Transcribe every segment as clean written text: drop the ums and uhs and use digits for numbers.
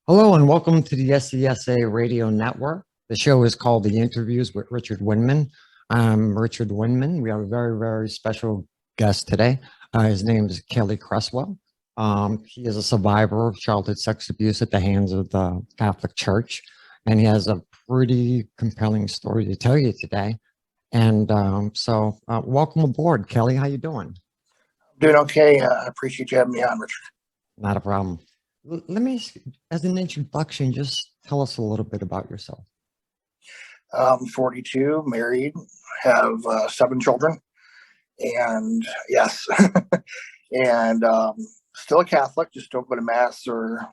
Hello and welcome to the SCSA Radio Network. The show is called The Interviews with Richard Windmann. I'm Richard Windmann. We have a very, very special guest today. His name is Kelly Cresswell. He is a survivor of childhood sex abuse at the hands of the Catholic Church, and he has a pretty compelling story to tell you today. And welcome aboard, Kelly. How you doing? Doing okay. I appreciate you having me on, Richard. Not a problem. Let me, as an introduction, just tell us a little bit about yourself. I'm 42, married, have 7 children, and yes, and still a Catholic, just don't go to mass or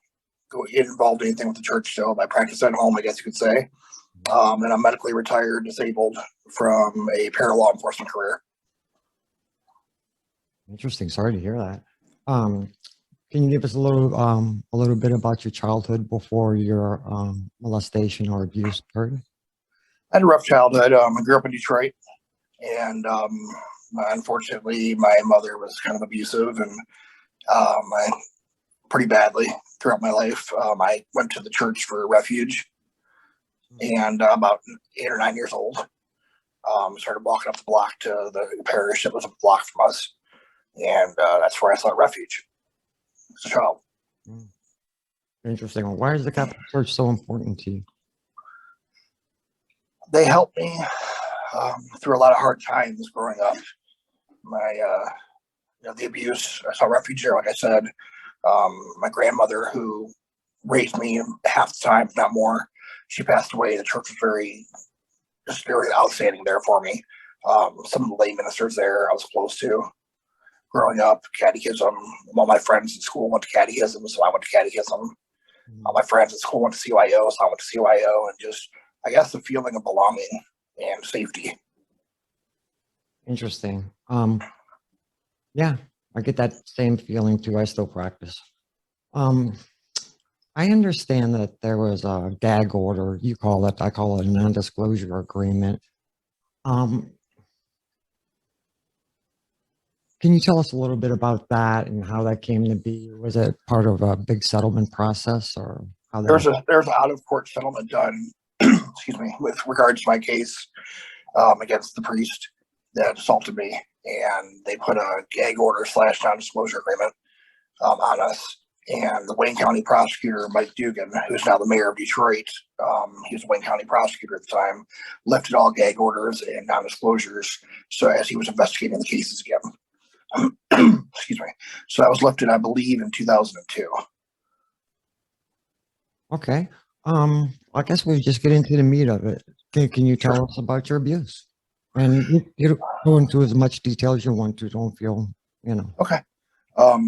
get involved in anything with the church still. I practice at home, I guess you could say. And I'm medically retired, disabled from a paralaw enforcement career. Interesting. Sorry to hear that. Can you give us a little bit about your childhood before your molestation or abuse occurred? I had a rough childhood. I grew up in Detroit, and unfortunately, my mother was kind of abusive and pretty badly throughout my life. I went to the church for refuge, and about 8 or 9 years old, started walking up the block to the parish that was a block from us, and that's where I sought refuge as a child. Interesting. Why is the Catholic Church so important to you? They helped me through a lot of hard times growing up. The abuse, I saw refuge there, like I said. My grandmother, who raised me half the time, if not more, she passed away. The church was very outstanding there for me. Some of the lay ministers there I was close to growing up. Catechism. All my friends in school went to catechism, so I went to catechism. All my friends at school went to CYO, so I went to CYO, and just, I guess, the feeling of belonging and safety. Interesting. Yeah, I get that same feeling too. I still practice. I understand that there was a gag order. You call it, I call it a non-disclosure agreement. Can you tell us a little bit about that and how that came to be? Was it part of a big settlement process, or how that? There's an out-of-court settlement done, excuse me, with regards to my case against the priest that assaulted me, and they put a gag order / non-disclosure agreement on us. And the Wayne County prosecutor, Mike Dugan, who's now the mayor of Detroit, he was a Wayne County prosecutor at the time, lifted all gag orders and non-disclosures, so as he was investigating the cases again. Excuse me. So that was lifted, I believe, in 2002. Okay. I guess we'll just get into the meat of it. Can you tell us about your abuse? And you go into as much detail as you want to. Don't feel, Okay. I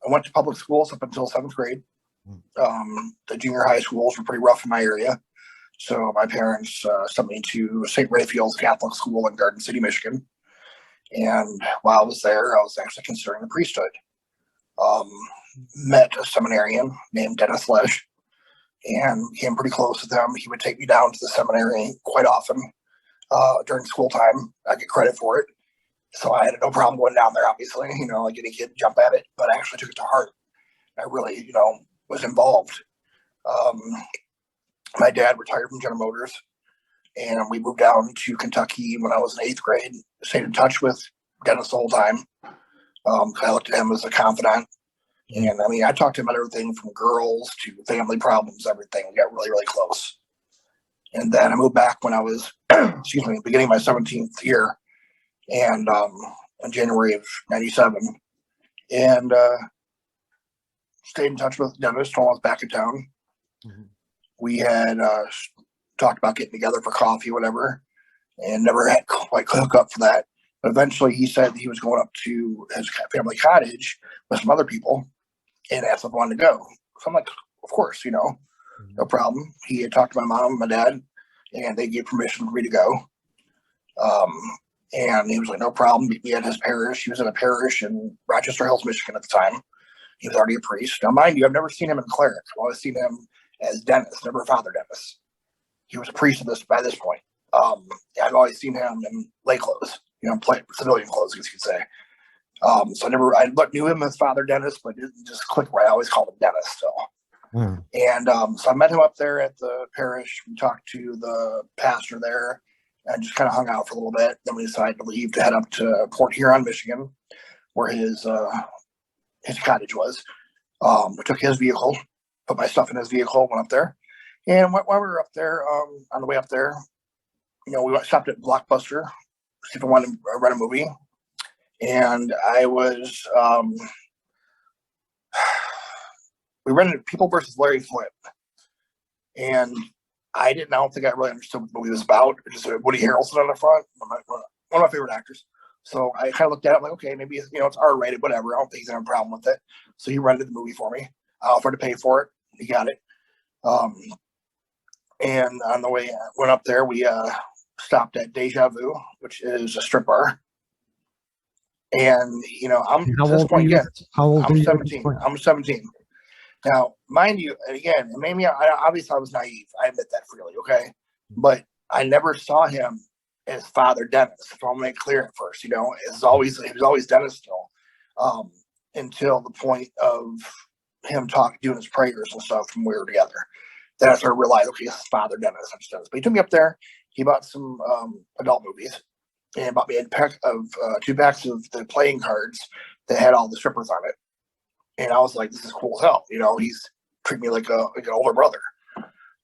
went to public schools up until 7th grade. The junior high schools were pretty rough in my area. So my parents sent me to St. Raphael's Catholic School in Garden City, Michigan. And while I was there, I was actually considering the priesthood. Met a seminarian named Dennis Lesh and became pretty close with him. He would take me down to the seminary quite often during school time. I get credit for it. So I had no problem going down there, obviously, like any kid, jump at it, but I actually took it to heart. I really, was involved. My dad retired from General Motors, and we moved down to Kentucky when I was in 8th grade. Stayed in touch with Dennis the whole time. I looked at him as a confidant. And I talked to him about everything from girls to family problems, everything. We got really, really close. And then I moved back when I was, beginning my 17th year, and in January of 97. And stayed in touch with Dennis while I was back in town. Mm-hmm. We had talked about getting together for coffee, whatever, and never had quite hook up for that. But eventually he said he was going up to his family cottage with some other people and asked if I wanted to go. So I'm like, of course, no problem. He had talked to my mom and my dad, and they gave permission for me to go. And he was like, no problem. Meet me at his parish. He was in a parish in Rochester Hills, Michigan at the time. He was already a priest. Now, mind you, I've never seen him in cleric. I've always seen him as Dennis, never Father Dennis. He was a priest by this point. I've always seen him in lay clothes, civilian clothes, I guess you could say. So I knew him as Father Dennis, but it didn't just click right. I always called him Dennis still. Wow. And so I met him up there at the parish. We talked to the pastor there and just kind of hung out for a little bit. Then we decided to leave to head up to Port Huron, Michigan, where his cottage was. We took his vehicle, put my stuff in his vehicle, went up there. And while we were up there, on the way up there, we stopped at Blockbuster, see if I wanted to rent a movie. And we rented People versus Larry Flint. And I don't think I really understood what the movie was about. It just Woody Harrelson on the front, one of my favorite actors. So I kind of looked at it like, okay, maybe it's R-rated, whatever. I don't think he's gonna have a problem with it. So he rented the movie for me. I offered to pay for it. He got it. And on the way, went up there. We stopped at Deja Vu, which is a strip bar. And I'm at this point again. How old are I'm you? 17. I'm 17. Now, mind you, and again, maybe obviously I was naive. I admit that freely, okay? But I never saw him as Father Dennis. So I'll make it clear at first, he was always Dennis still, until the point of him doing his prayers and stuff when we were together. Then I started to realize, okay, this is Father Dennis. But he took me up there. He bought some adult movies and bought me a pack of 2 packs of the playing cards that had all the strippers on it. And I was like, this is cool as hell. He's treating me like an older brother.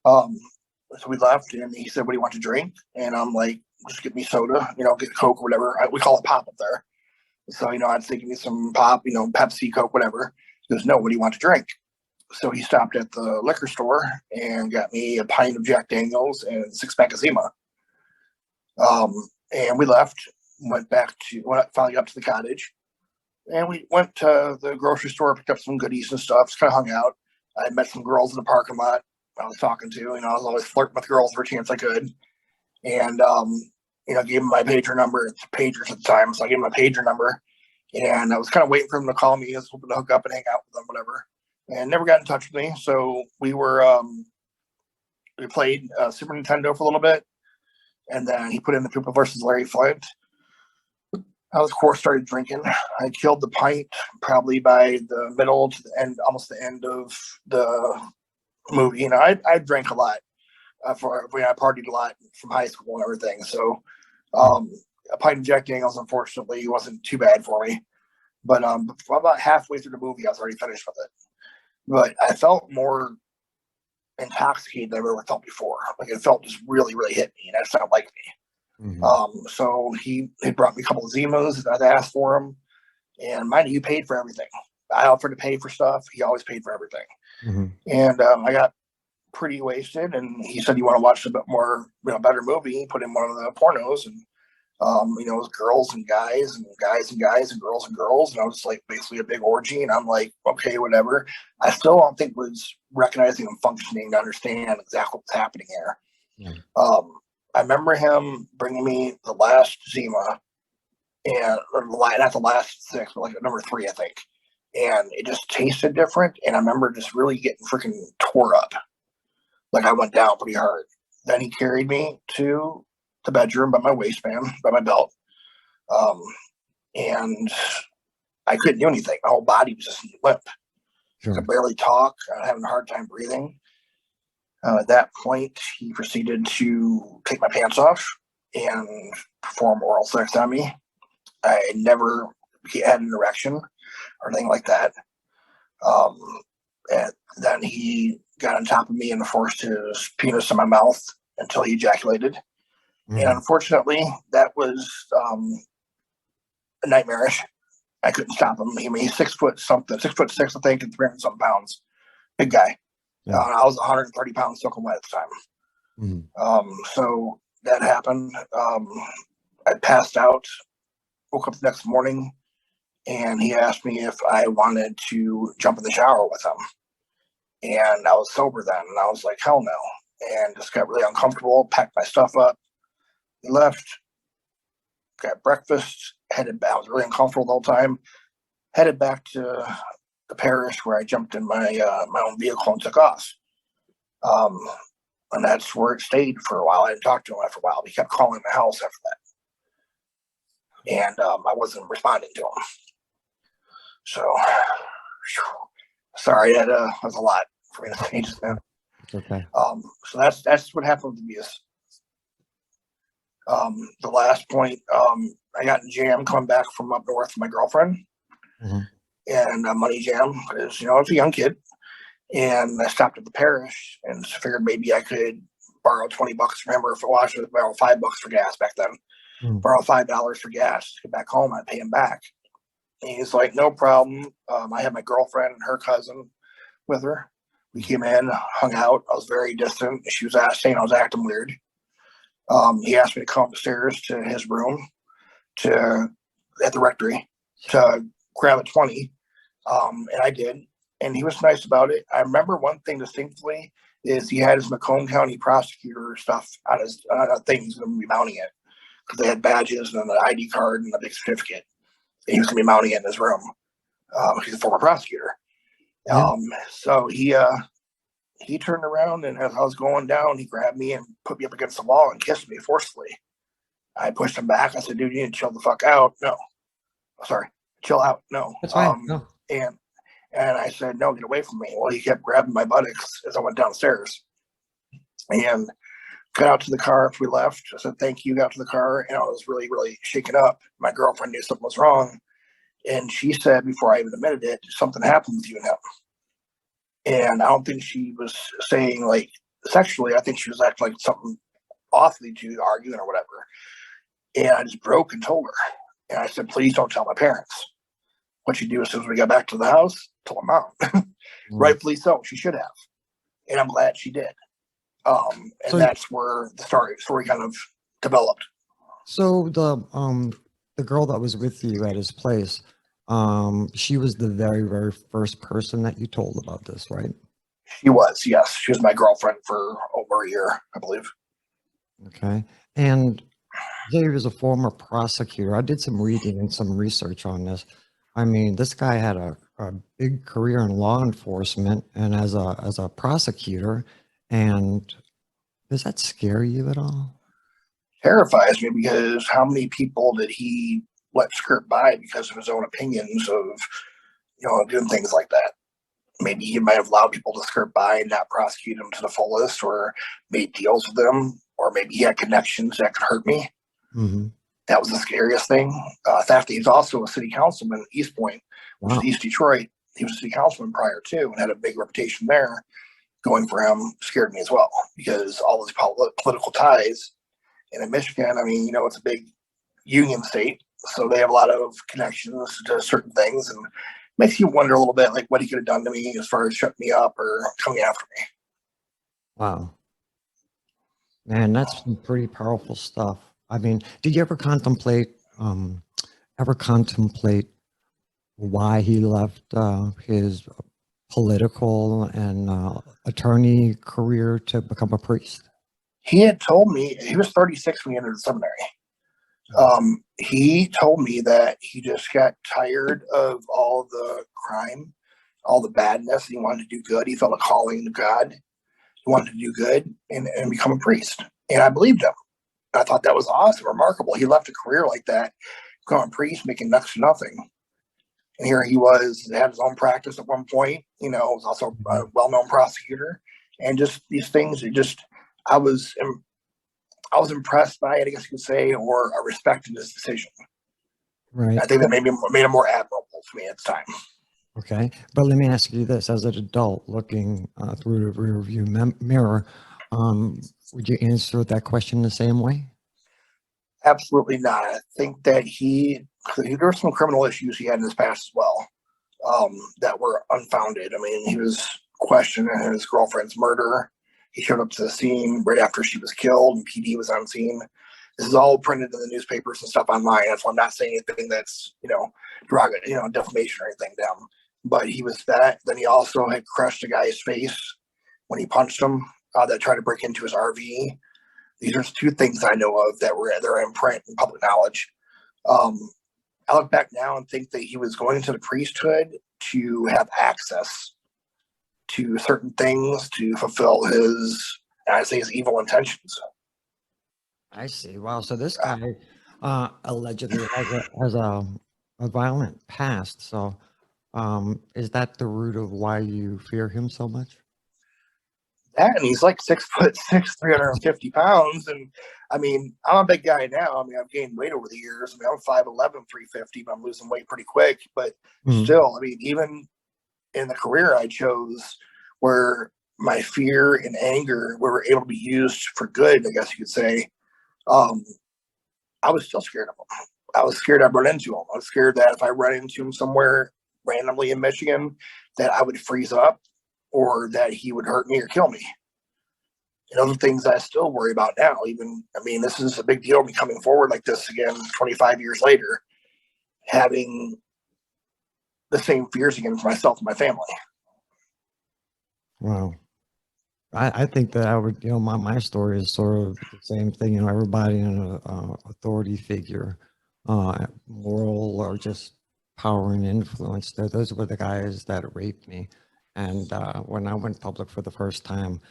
So we left and he said, what do you want to drink? And I'm like, just get me soda, get Coke or whatever. We call it pop up there. So, I'd say, give me some pop, Pepsi, Coke, whatever. He goes, no, what do you want to drink? So he stopped at the liquor store and got me a pint of Jack Daniels and a 6-pack of Zima. And we left, finally up to the cottage. And we went to the grocery store, picked up some goodies and stuff, just kind of hung out. I met some girls in the parking lot I was talking to. I was always flirting with girls for a chance I could. And, gave him my pager number. It's pagers at the time. So I gave him my pager number. And I was kind of waiting for him to call me. I was hoping to hook up and hang out with them, whatever. And never got in touch with me. So we played Super Nintendo for a little bit. And then he put in the People versus Larry Flint. I, of course, started drinking. I killed the pint probably by the middle to the end, almost the end of the movie. I drank a lot. I partied a lot from high school and everything. So a pint of Jack Daniels, unfortunately, wasn't too bad for me. But about halfway through the movie, I was already finished with it. But I felt more intoxicated than I've ever felt before. Like it felt just really, really hit me, and that's not like me. Mm-hmm. So he brought me a couple of Zimas that I'd asked for him, and mind you, he paid for everything. I offered to pay for stuff. He always paid for everything. Mm-hmm. And I got pretty wasted, and he said, "You want to watch a bit more, better movie?" He put in one of the pornos, and it was girls and guys and guys and guys and girls, and I was like basically a big orgy. And I'm like, okay, whatever. I still don't think was recognizing and functioning to understand exactly what's happening here. Yeah. I remember him bringing me the last Zima, and not the last 6, but like number 3, I think. And it just tasted different. And I remember just really getting freaking tore up. Like I went down pretty hard. Then he carried me to the bedroom by my waistband, by my belt. And I couldn't do anything. My whole body was just limp. Sure. I could barely talk. I was having a hard time breathing. At that point, he proceeded to take my pants off and perform oral sex on me. I never had an erection or anything like that. And then he got on top of me and forced his penis in my mouth until he ejaculated. Mm. And unfortunately, that was nightmarish. I couldn't stop him. He's 6 foot something, 6'6", I think, and 300 something pounds. Big guy. Yeah. I was 130 pounds soaking wet at the time. Mm. So that happened. I passed out, woke up the next morning, and he asked me if I wanted to jump in the shower with him. And I was sober then, and I was like, hell no. And just got really uncomfortable, packed my stuff up, left, got breakfast, headed back. I was really uncomfortable the whole time. Headed back to the parish where I jumped in my own vehicle and took off. And that's where it stayed for a while. I didn't talk to him after a while. He kept calling the house after that. And I wasn't responding to him. So, sorry, that was a lot for me to say just now. Okay. So that's what happened with abuse. The last point, I got in jam coming back from up north with my girlfriend, and a money jam because I was a young kid, and I stopped at the parish and figured maybe I could borrow $20 from him, or if it was borrow $5 for gas back then, borrow $5 for gas to get back home. I'd pay him back. And he's like, no problem. I had my girlfriend and her cousin with her. We came in, hung out. I was very distant. She was saying I was acting weird. He asked me to come upstairs to his room at the rectory to grab a 20. And I did. And he was nice about it. I remember one thing distinctly is he had his Macomb County prosecutor stuff on his thing. He was going to be mounting it because they had badges and an ID card and a big certificate. And he was going to be mounting it in his room. He's a former prosecutor. So he turned around, and as I was going down, he grabbed me and put me up against the wall and kissed me forcefully. I pushed him back. I said, dude, you need to chill the fuck out. No. Sorry. Chill out. No. That's fine. No. And I said, no, get away from me. Well, he kept grabbing my buttocks as I went downstairs. And got out to the car after we left. I said, thank you. Got to the car, and I was really, really shaken up. My girlfriend knew something was wrong. And she said, before I even admitted it, something happened with you and him. And I don't think she was saying like sexually. I think she was acting like something awfully to arguing or whatever. And I just broke and told her. And I said, please don't tell my parents. What you do as soon as we got back to the house, told my mom. Rightfully so. She should have. And I'm glad she did. And so that's where the story kind of developed. So the girl that was with you at his place, she was the very, very first person that you told about this, right? She was, yes. She was my girlfriend for over a year, I believe. Okay. And he was a former prosecutor. I did some reading and some research on this. I mean, this guy had a big career in law enforcement and as a prosecutor. And does that scare you at all? Terrifies me, because how many people did he let skirt by because of his own opinions of, doing things like that? Maybe he might have allowed people to skirt by and not prosecute him to the fullest, or made deals with them, or maybe he had connections that could hurt me. That was the scariest thing. The fact that he's also a city councilman in East Point, which is East Detroit. He was a city councilman prior to and had a big reputation there. Going for him scared me as well, because all his political ties. And in Michigan, I mean, it's a big union state, so they have a lot of connections to certain things, and makes you wonder a little bit, like what he could have done to me as far as shutting me up or coming after me. Wow. Man, that's some pretty powerful stuff. I mean, did you ever contemplate why he left his political and attorney career to become a priest? He had told me he was 36 when he entered the seminary. He told me that he just got tired of all the crime, all the badness. He wanted to do good. He felt a calling to God. He wanted to do good and become a priest. And I believed him. I thought that was awesome, remarkable. He left a career like that, become a priest, making next to nothing. And here he was, had his own practice at one point, was also a well-known prosecutor. And just these things, I was impressed by it, I guess you could say, or I respected his decision. Right. I think that made him more admirable to me at the time. Okay. But let me ask you this, as an adult looking through the rear view mirror, would you answer that question the same way? Absolutely not. I think that there were some criminal issues he had in his past as well, that were unfounded. I mean, he was questioned in his girlfriend's murder. He showed up to the scene right after she was killed, and PD was on scene. This is all printed in the newspapers and stuff online. That's why I'm not saying anything that's, derogatory, defamation or anything down. But he was that. Then he also had crushed a guy's face when he punched him, that tried to break into his RV. These are two things I know of that they're in print and public knowledge. I look back now and think that he was going into the priesthood to have access to certain things to fulfill his evil intentions. I see. Wow. So this guy allegedly has a violent past. So is that the root of why you fear him so much? That, and he's like 6'6", 350 pounds. And I mean, I'm a big guy now. I mean, I've gained weight over the years. I mean, I'm 5'11", 350, but I'm losing weight pretty quick. But still, I mean, even in the career I chose, where my fear and anger were able to be used for good, I guess you could say, um, I was still scared of him. I was scared I'd run into him. I was scared that if I ran into him somewhere randomly in Michigan, that I would freeze up or that he would hurt me or kill me. And those are things I still worry about now. Even, I mean, this is a big deal, me coming forward like this again 25 years later, having the same fears again for myself and my family. Wow. I think that I would, my story is sort of the same thing. Everybody in an authority figure, moral or just power and influence, those were the guys that raped me. And when I went public for the first time,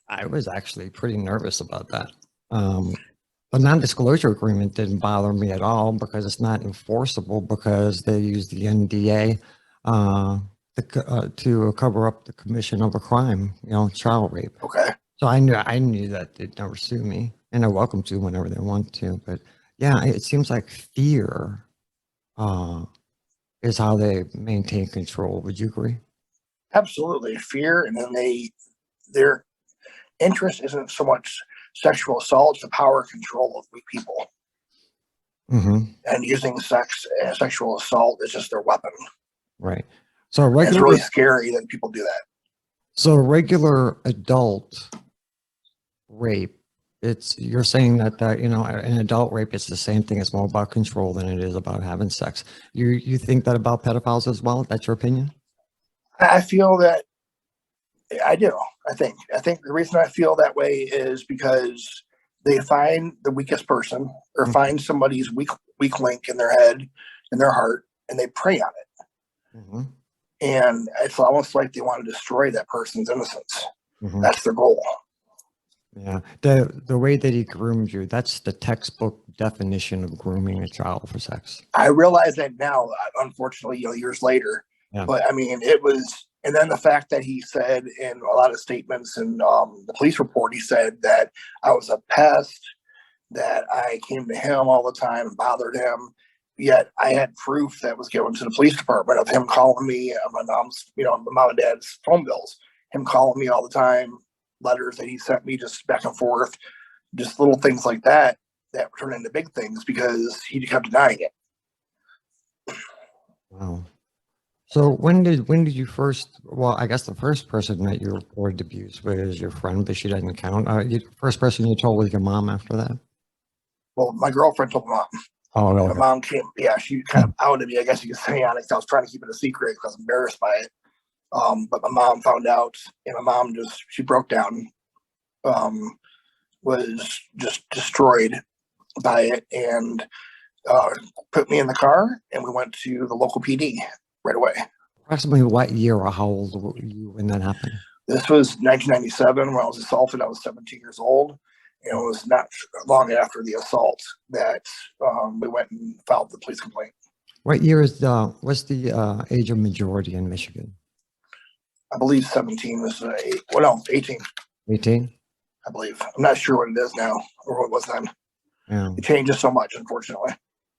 I was actually pretty nervous about that. The non-disclosure agreement didn't bother me at all because it's not enforceable because they use the NDA to cover up the commission of a crime, child rape. Okay. So I knew that they'd never sue me, and they're welcome to whenever they want to. But yeah, it seems like fear is how they maintain control. Would you agree? Absolutely. Fear, and then their interest isn't so much sexual assault, it's the power control of weak people. And using sexual assault is just their weapon. Right. So it's really scary that people do that. So regular adult rape, you're saying that an adult rape is the same thing. It's more about control than it is about having sex. You think that about pedophiles as well? That's your opinion? I feel that I do. I think the reason I feel that way is because they find the weakest person or find somebody's weak link in their head, in their heart, and they prey on it. And it's almost like they want to destroy that person's innocence. That's their goal. Yeah. The way that he groomed you, that's the textbook definition of grooming a child for sex. I realize that now, unfortunately, years later. Yeah. But I mean, it was, and then the fact that he said in a lot of statements in the police report, he said that I was a pest, that I came to him all the time and bothered him. Yet I had proof that was given to the police department of him calling me, my mom's, my mom and dad's phone bills, him calling me all the time, letters that he sent me just back and forth, just little things like that turned into big things because he kept denying it. Wow. So when did you first, well, I guess the first person that you reported abuse was your friend, but she doesn't count. The first person you told was your mom after that? Well, my girlfriend told my mom. Oh, really? My mom came, she kind of outed me, I guess you could say, on it. I was trying to keep it a secret because I was embarrassed by it. But my mom found out, and my mom she broke down, was just destroyed by it, and put me in the car, and we went to the local PD right away. Approximately what year or how old were you when that happened? This was 1997 when I was assaulted. I was 17 years old. And it was not long after the assault that we went and filed the police complaint. What year what's the age of majority in Michigan? I believe 17 was 18. 18? I believe. I'm not sure what it is now or what it was then. Yeah. It changes so much, unfortunately.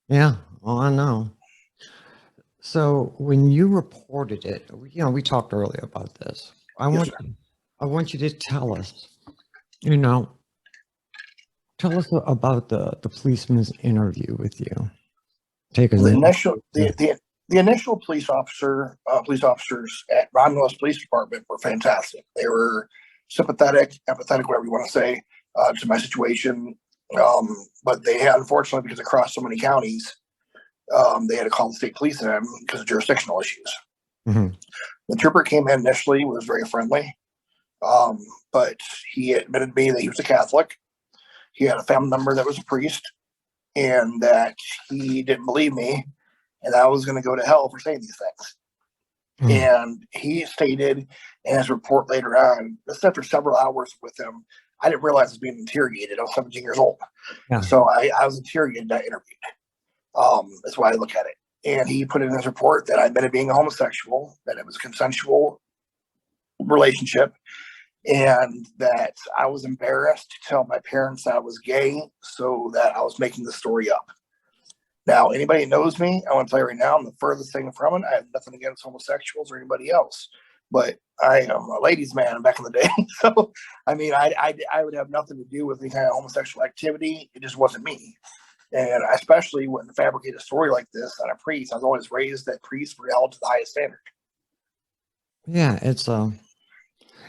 Yeah, well, I know. So when you reported it, we talked earlier about this. I want you to tell us, tell us about the policeman's interview with you. The initial police officers at Romulus Police Department were fantastic. They were sympathetic, empathetic, whatever you want to say, to my situation. But they had, unfortunately, because it crossed so many counties, they had to call the state police in because of jurisdictional issues. The trooper came in initially, was very friendly, but he admitted to me that he was a Catholic. He had a family member that was a priest, and that he didn't believe me, and I was going to go to hell for saying these things. And he stated in his report later on, this after several hours with him, I didn't realize I was being interrogated. I was 17 years old. Yeah. So I was interrogated, not interviewed. That's why I look at it. And he put in his report that I admitted being a homosexual, that it was a consensual relationship, and that I was embarrassed to tell my parents that I was gay, so that I was making the story up. Now, anybody that knows me, I want to tell you right now, I'm the furthest thing from it. I have nothing against homosexuals or anybody else, but I am a ladies' man back in the day. So, I mean, I would have nothing to do with any kind of homosexual activity. It just wasn't me. And I especially wouldn't fabricate a story like this on a priest. I was always raised that priests were held to the highest standard. Yeah, it's and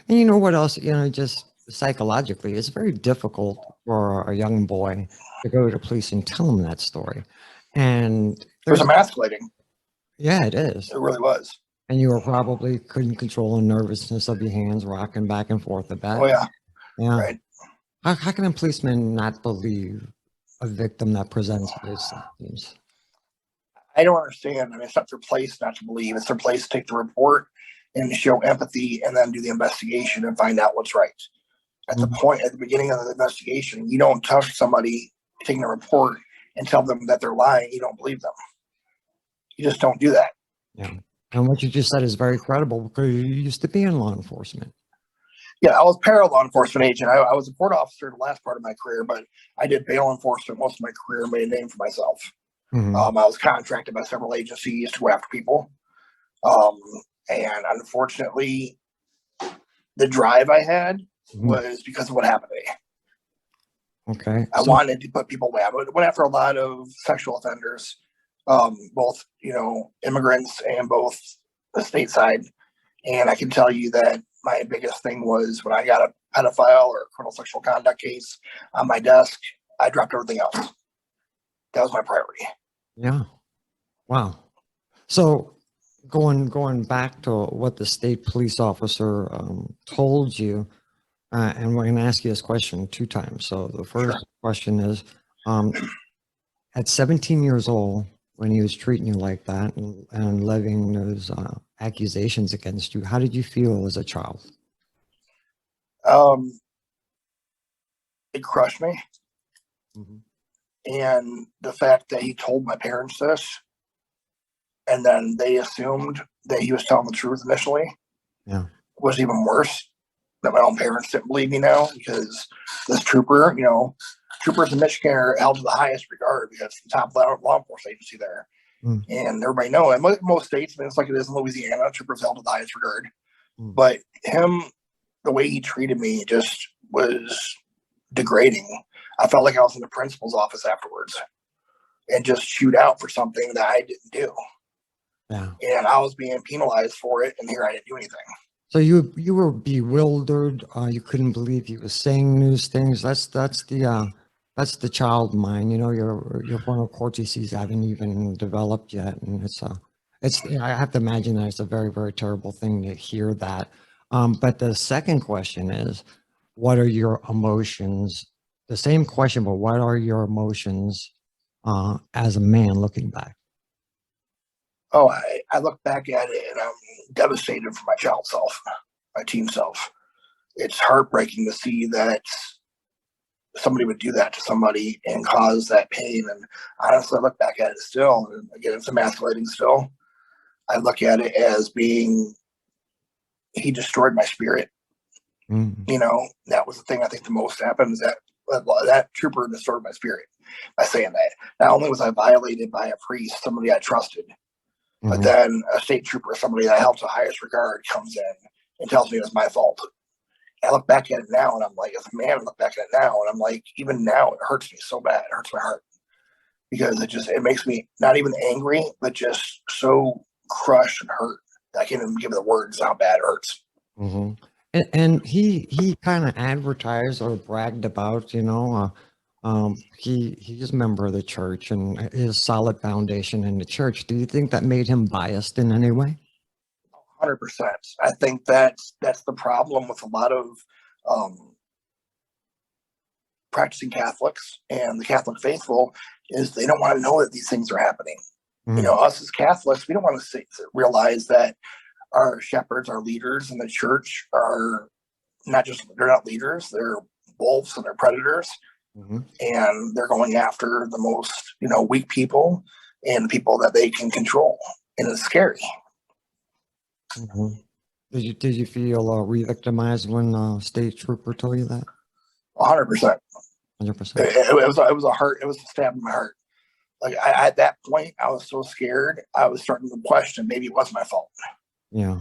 you know what else, just psychologically, it's very difficult for a young boy to go to the police and tell them that story. And It was there's, emasculating. yeah, it is. It really was. And you were probably couldn't control the nervousness of your hands rocking back and forth a bit. Oh yeah. Yeah. Right. How can a policeman not believe a victim that presents those symptoms? I don't understand. I mean, it's not their place not to believe. It's their place to take the report and show empathy and then do the investigation and find out what's right. At the point, at the beginning of the investigation, you don't touch somebody taking a report and tell them that they're lying. You don't believe them. You just don't do that. Yeah. And what you just said is very credible because you used to be in law enforcement. Yeah, I was para law enforcement agent. I was a court officer the last part of my career, but I did bail enforcement most of my career and made a name for myself. I was contracted by several agencies to go after people. And unfortunately, the drive I had was because of what happened to me. Okay. I wanted to put people away. I went after a lot of sexual offenders, both, immigrants and both the stateside. And I can tell you that my biggest thing was when I got a pedophile or a criminal sexual conduct case on my desk, I dropped everything else. That was my priority. Yeah. Wow. So going back to what the state police officer told you, and we're going to ask you this question 2 times. So the first question is, at 17 years old, when he was treating you like that and levying those accusations against you, how did you feel as a child? It crushed me. And the fact that he told my parents this, and then they assumed that he was telling the truth initially, was even worse. That my own parents didn't believe me now, because this trooper, troopers in Michigan are held to the highest regard because it's the top law enforcement agency there. And everybody knows, and most states, I mean, it's like it is in Louisiana, troopers held to the highest regard. But him, the way he treated me just was degrading. I felt like I was in the principal's office afterwards and just chewed out for something that I didn't do. Yeah. And I was being penalized for it, and here I didn't do anything. So you were bewildered. You couldn't believe he was saying these things. That's the child mind. Your frontal cortices haven't even developed yet, and it's I have to imagine that it's a very, very terrible thing to hear that. But the second question is, what are your emotions? The same question, but what are your emotions as a man looking back? Oh, I look back at it and I'm devastated for my child self, my teen self. It's heartbreaking to see that somebody would do that to somebody and cause that pain. And honestly, I look back at it still, and again, it's emasculating still. I look at it as being, he destroyed my spirit. That was the thing I think the most happened, is that trooper destroyed my spirit by saying that. Not only was I violated by a priest, somebody I trusted, but then a state trooper, somebody that I held to the highest regard, comes in and tells me it's my fault. I look back at it now and I'm like, as a man, I look back at it now and I'm like, even now it hurts me so bad. It hurts my heart, because it makes me not even angry, but just so crushed and hurt that I can't even give the words how bad it hurts. And he kind of advertised or bragged about, he's a member of the church and his solid foundation in the church. Do you think that made him biased in any way? 100%. I think that's the problem with a lot of practicing Catholics and the Catholic faithful, is they don't want to know that these things are happening. Us as Catholics, we don't want to realize that our shepherds, our leaders in the church are they're not leaders, they're wolves and they're predators. And they're going after the most, weak people and people that they can control. And it's scary. Did you feel re-victimized when state trooper told you that? 100%. 100%. It was a heart. It was a stab in my heart. Like at that point, I was so scared. I was starting to question maybe it was my fault. Yeah.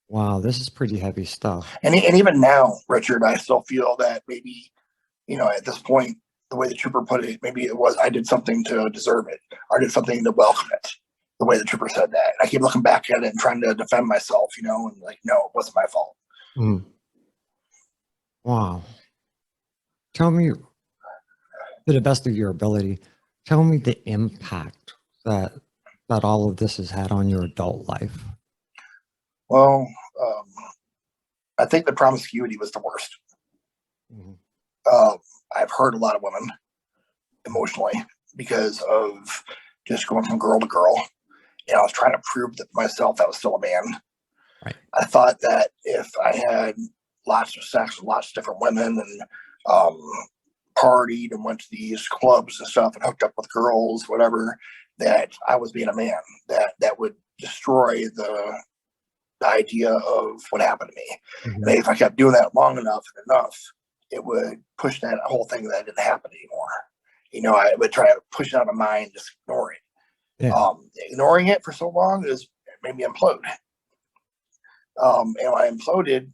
Wow, this is pretty heavy stuff. And even now, Richard, I still feel that maybe, at this point, the way the trooper put it, maybe it was I did something to deserve it, or I did something to welcome it. The way the trooper said that, I keep looking back at it and trying to defend myself, and like, no, it wasn't my fault. Mm. Wow. Tell me, to the best of your ability, tell me the impact that all of this has had on your adult life. Well, I think the promiscuity was the worst. Mm-hmm. I've hurt a lot of women emotionally because of just going from girl to girl. I was trying to prove that myself that I was still a man. Right. I thought that if I had lots of sex with lots of different women and partied and went to these clubs and stuff and hooked up with girls, whatever, that I was being a man. That would destroy the idea of what happened to me. Mm-hmm. And if I kept doing that long enough, it would push that whole thing that didn't happen anymore. I would try to push it out of my mind, just ignore it. Yeah. Ignoring it for so long made me implode. And when I imploded,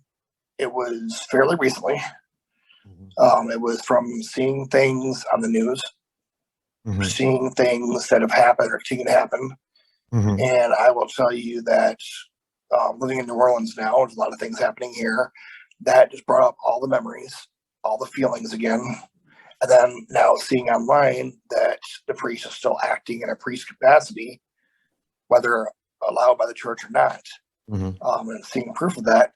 it was fairly recently. Mm-hmm. It was from seeing things on the news, Mm-hmm. seeing things that have happened or continue to happen. Mm-hmm. And I will tell you that living in New Orleans now, there's a lot of things happening here that just brought up all the memories, all the feelings again. And then now seeing online that the priest is still acting in a priest capacity, whether allowed by the church or not, and seeing proof of that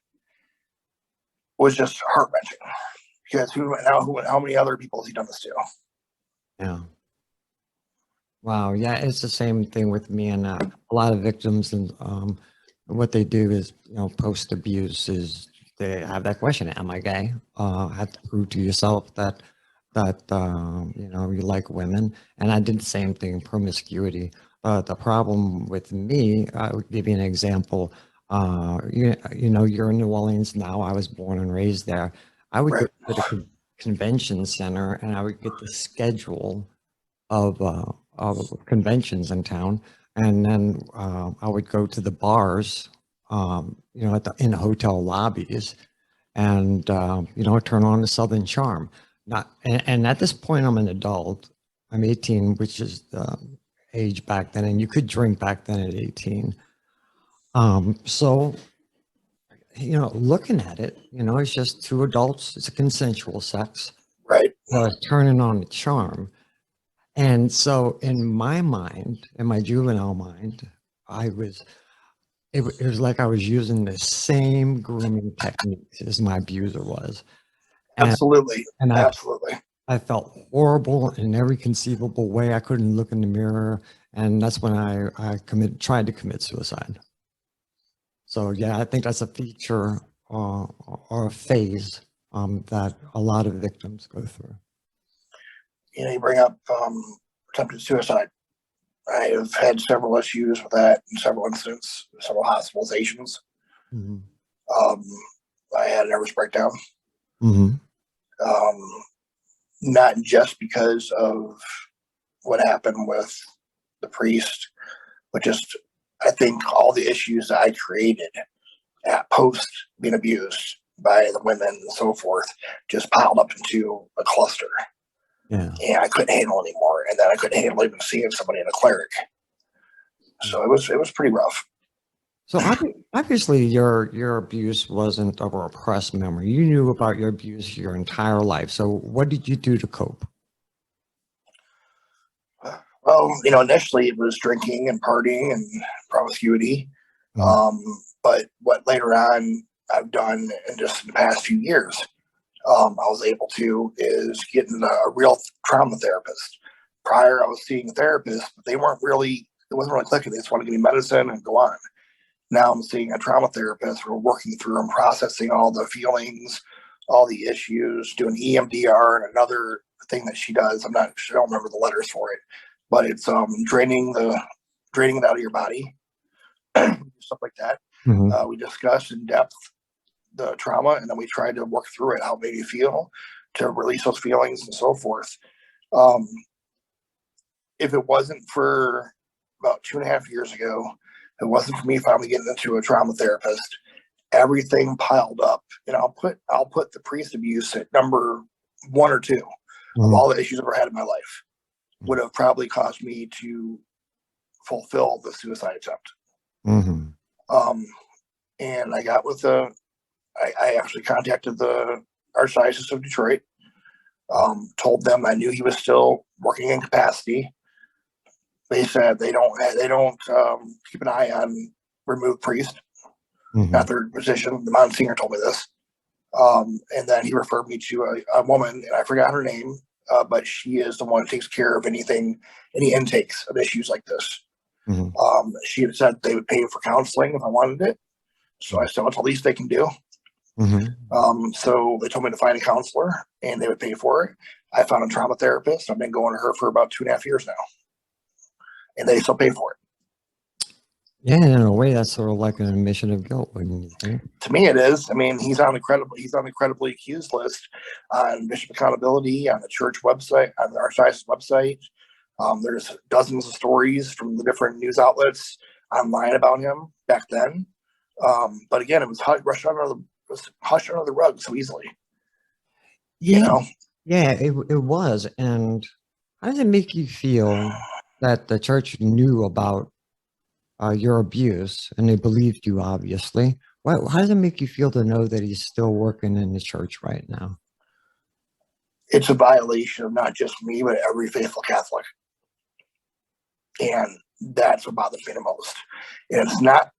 was just heart wrenching. Because how many other people has he done this to? Yeah. Wow. Yeah, it's the same thing with me and a lot of victims, and what they do is, post abuse is they have that question: Am I gay? Have to prove to yourself that you like women. And I did the same thing, promiscuity. The problem with me, I would give you an example. You're in New Orleans now. I was born and raised there. I would Right. go to the convention center and I would get the schedule of conventions in town, and then I would go to the bars, in the hotel lobbies, and turn on the Southern Charm. And at this point, I'm an adult. I'm 18, which is the age back then, and you could drink back then at 18. So looking at it, it's just two adults. It's a consensual sex. Right. Turning on the charm. And so in my mind, in my juvenile mind, it was like I was using the same grooming techniques as my abuser was. Absolutely. And Absolutely. I felt horrible in every conceivable way. I couldn't look in the mirror. And that's when I tried to commit suicide. So yeah, I think that's a feature or a phase that a lot of victims go through. You bring up attempted suicide. I have had several issues with that in several incidents, several hospitalizations. Mm-hmm. I had a nervous breakdown. Mm-hmm. Not just because of what happened with the priest, but just I think all the issues that I created at post being abused by the women and so forth just piled up into a cluster. Yeah. And I couldn't handle anymore. And then I couldn't handle even seeing somebody in a cleric. So it was pretty rough. So obviously your abuse wasn't a repressed memory. You knew about your abuse your entire life. So what did you do to cope? Well, initially it was drinking and partying and promiscuity. But what later on I've done in just the past few years, I was able to is get in a real trauma therapist. Prior, I was seeing therapists, but it wasn't really clicking. They just want to give me medicine and go on. Now I'm seeing a trauma therapist. We're working through and processing all the feelings, all the issues, doing EMDR and another thing that she does. I don't remember the letters for it, but it's draining it out of your body, stuff like that. Mhm. We discussed in depth the trauma, and then we tried to work through it, how it made you feel, to release those feelings and so forth. Um, if it wasn't for about 2.5 years ago, if it wasn't for me finally getting into a trauma therapist, everything piled up. And I'll put the priest abuse at number one or two of Mhm. all the issues I've ever had in my life. Would have probably caused me to fulfill the suicide attempt. Mhm. Um, and I got with I actually contacted the Archdiocese of Detroit, told them I knew he was still working in capacity. They said they don't keep an eye on removed priest, not Mhm. their position. The Monsignor told me this. And then he referred me to a woman, and I forgot her name, but she is the one who takes care of any intakes of issues like this. Mhm. She had said they would pay for counseling if I wanted it. So I said, what's the least they can do? Mhm. So they told me to find a counselor and they would pay for it. I found a trauma therapist. I've been going to her for about 2.5 years now, and they still pay for it. Yeah, in a way, that's sort of like an admission of guilt, wouldn't you think? To me, it is. I mean, he's on the credibly accused list on Bishop Accountability, on the church website, on the Archdiocese website. There's dozens of stories from the different news outlets online about him back then. But again, it was hushed under the rug so easily. You Yeah, know, yeah, it was. And how does it make you feel that the church knew about your abuse and they believed you, obviously? How does it make you feel to know that he's still working in the church right now? it's a violation of not just me, but every faithful Catholic. And that's what bothers me the most. And it's not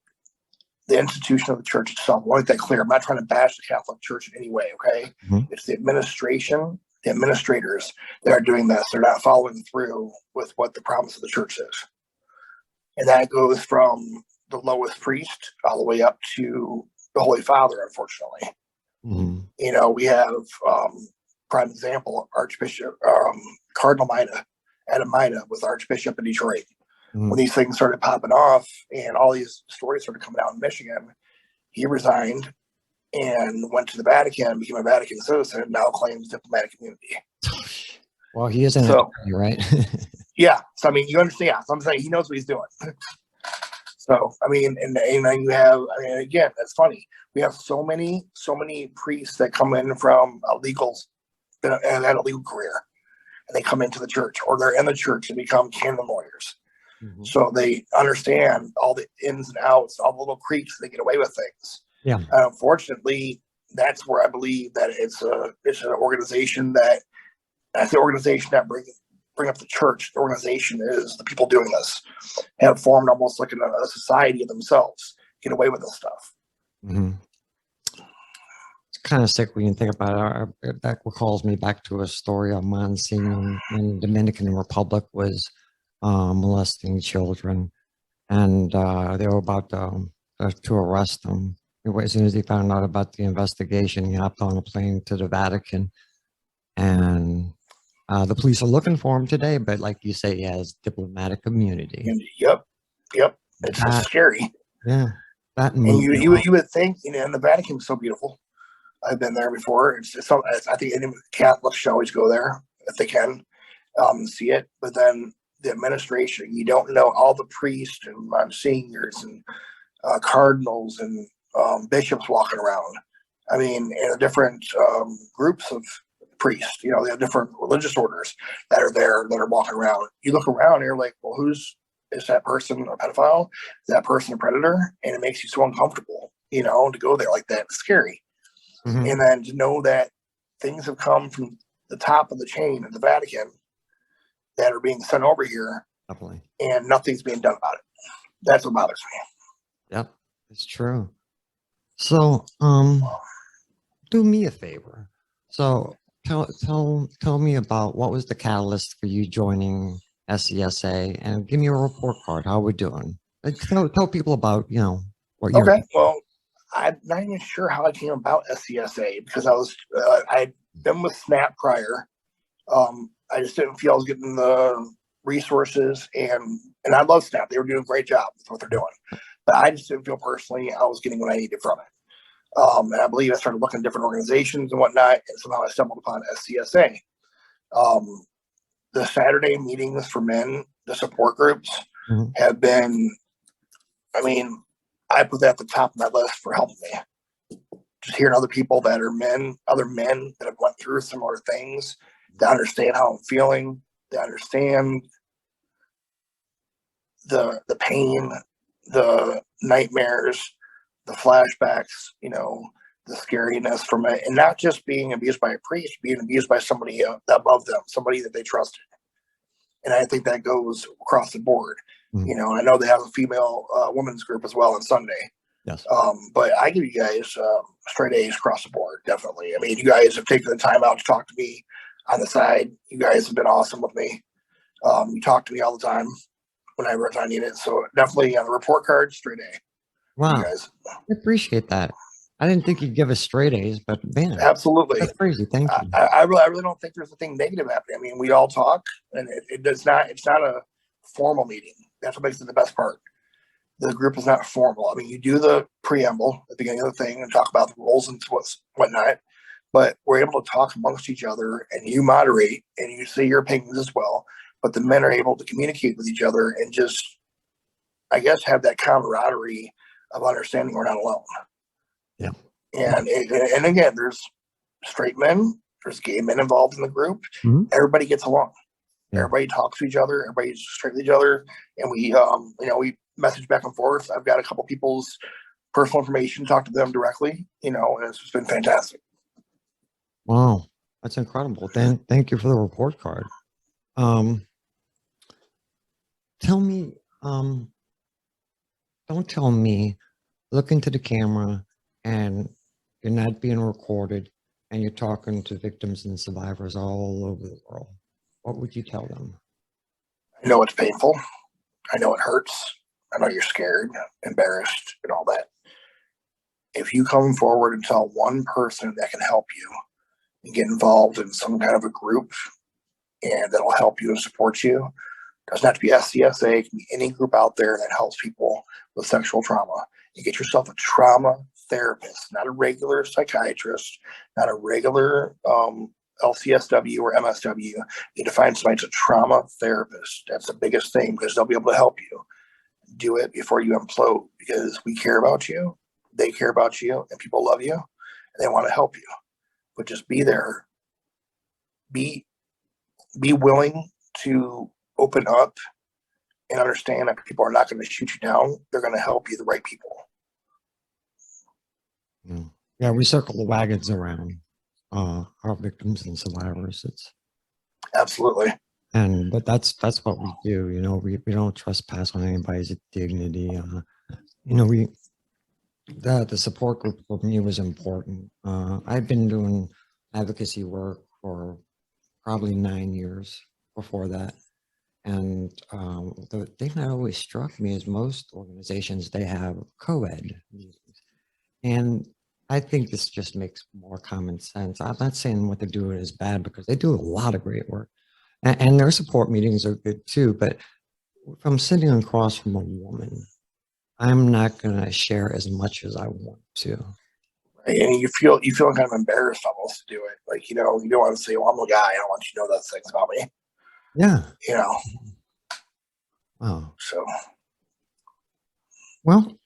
the institution of the church itself. I want to make that clear. I'm not trying to bash the Catholic Church in any way, okay? Mhm. It's the administration, the administrators that are doing this. They're not following through with what the promise of the church is. And that goes from the lowest priest all the way up to the Holy Father, unfortunately. Mhm. We have prime example, Archbishop Cardinal Mina, Adam Mina, was Archbishop in Detroit. When Mhm. these things started popping off and all these stories started coming out in Michigan, he resigned and went to the Vatican, became a Vatican citizen, and now claims diplomatic immunity. Well, he is an So, attorney, right? yeah. So, I mean, you understand. Yeah, so I'm saying he knows what he's doing. So, I mean, and then you have, I mean, again, that's funny. We have so many priests that come in from and had a legal career, and they come into the church, or they're in the church and become canon lawyers. Mhm. So they understand all the ins and outs, all the little creaks. They get away with things. Yeah. And unfortunately, that's where I believe that it's an organization that, that's the organization that bring up the church. The organization is the people doing this have formed almost like a society of themselves, get away with this stuff. Mhm. It's kind of sick when you think about it. That recalls me back to a story of Monsignor in the Dominican Republic was molesting children, and they were about to arrest him. As soon as he found out about the investigation, he hopped on a plane to the Vatican, and the police are looking for him today. But like you say, he has diplomatic immunity. And yep, it's just That, scary. yeah, that And moved. you would think, and the Vatican's so beautiful. I've been there before. I think any Catholics should always go there if they can, see it. But then the administration, you don't know all the priests and monsignors and cardinals and bishops walking around. I mean, and the different groups of priests. They have different religious orders that are there that are walking around. You look around and you're like, well, is that person a pedophile? Is that person a predator? And it makes you so uncomfortable, to go there like that. It's scary. Mhm. And then to know that things have come from the top of the chain of the Vatican that are being sent over here Definitely. and nothing's being done about it. That's what bothers me. Yep, it's true. So, do me a favor. So, tell me about what was the catalyst for you joining SCSA, and give me a report card. How we're doing. Like, tell people about what you're. Okay, well, I'm not even sure how I came about SCSA because I'd been with SNAP prior. I just didn't feel I was getting the resources, and I love SNAP. They were doing a great job with what they're doing. but I just didn't feel personally I was getting what I needed from it. And I believe I started looking at different organizations and whatnot, and somehow I stumbled upon SCSA. The Saturday meetings for men, the support groups, have been, I mean, I put that at the top of my list for helping me. Just hearing other people that are men, other men that have went through similar things, to understand how I'm feeling, to understand the pain, the nightmares, the flashbacks, you know, the scariness from it, and not just being abused by a priest, being abused by somebody above them, somebody that they trusted. And I think that goes across the board. You know, I know they have a female women's group as well on Sunday. Yes. But I give you guys straight A's across the board, definitely. I mean, you guys have taken the time out to talk to me on the side. You guys have been awesome with me. You talk to me all the time whenever I need it. So definitely on the report card, straight A. Wow. You guys. I appreciate that. I didn't think you'd give us straight A's, but man, Absolutely. that's crazy. Thank you. I really don't think there's a thing negative happening. I mean, we all talk, and it's not a formal meeting. That's what makes it the best part. The group is not formal. I mean, you do the preamble at the beginning of the thing and talk about the rules and whatnot, but we're able to talk amongst each other, and you moderate and you say your opinions as well. But the men are able to communicate with each other and just, I guess, have that camaraderie of understanding we're not alone. Yeah. And again, there's straight men, there's gay men involved in the group. Everybody gets along. Yeah. Everybody talks to each other. Everybody's straight with each other, and we, we message back and forth. I've got a couple people's personal information, talk to them directly, and it's just been fantastic. Wow, that's incredible. Thank you for the report card. Tell me, don't tell me, look into the camera and you're not being recorded and you're talking to victims and survivors all over the world. What would you tell them? I know it's painful. I know it hurts. I know you're scared, embarrassed, and all that. If you come forward and tell one person that can help you and get involved in some kind of a group and that'll help you and support you, it doesn't have to be SCSA, it can be any group out there that helps people with sexual trauma. You get yourself a trauma therapist, not a regular psychiatrist, not a regular LCSW or MSW. You need to find somebody that's a trauma therapist. That's the biggest thing, because they'll be able to help you. Do it before you implode, because we care about you, they care about you, and people love you, and they want to help you. But just be there. Be willing to open up and understand that people are not going to shoot you down. They're going to help you, the right people. Yeah, we circle the wagons around our victims and survivors. It's absolutely. But that's what we do. We don't trespass on anybody's dignity. The support group for me was important. I've been doing advocacy work for probably 9 years before that. And the thing that always struck me is most organizations, they have co-ed meetings. And I think this just makes more common sense. I'm not saying what they're doing is bad, because they do a lot of great work. And their support meetings are good too. But if I'm sitting across from a woman, I'm not going to share as much as I want to. And you feel kind of embarrassed almost to do it. Like, you don't want to say, well, I'm a guy, I don't want you to know those things about me. Yeah. Wow. So. Well,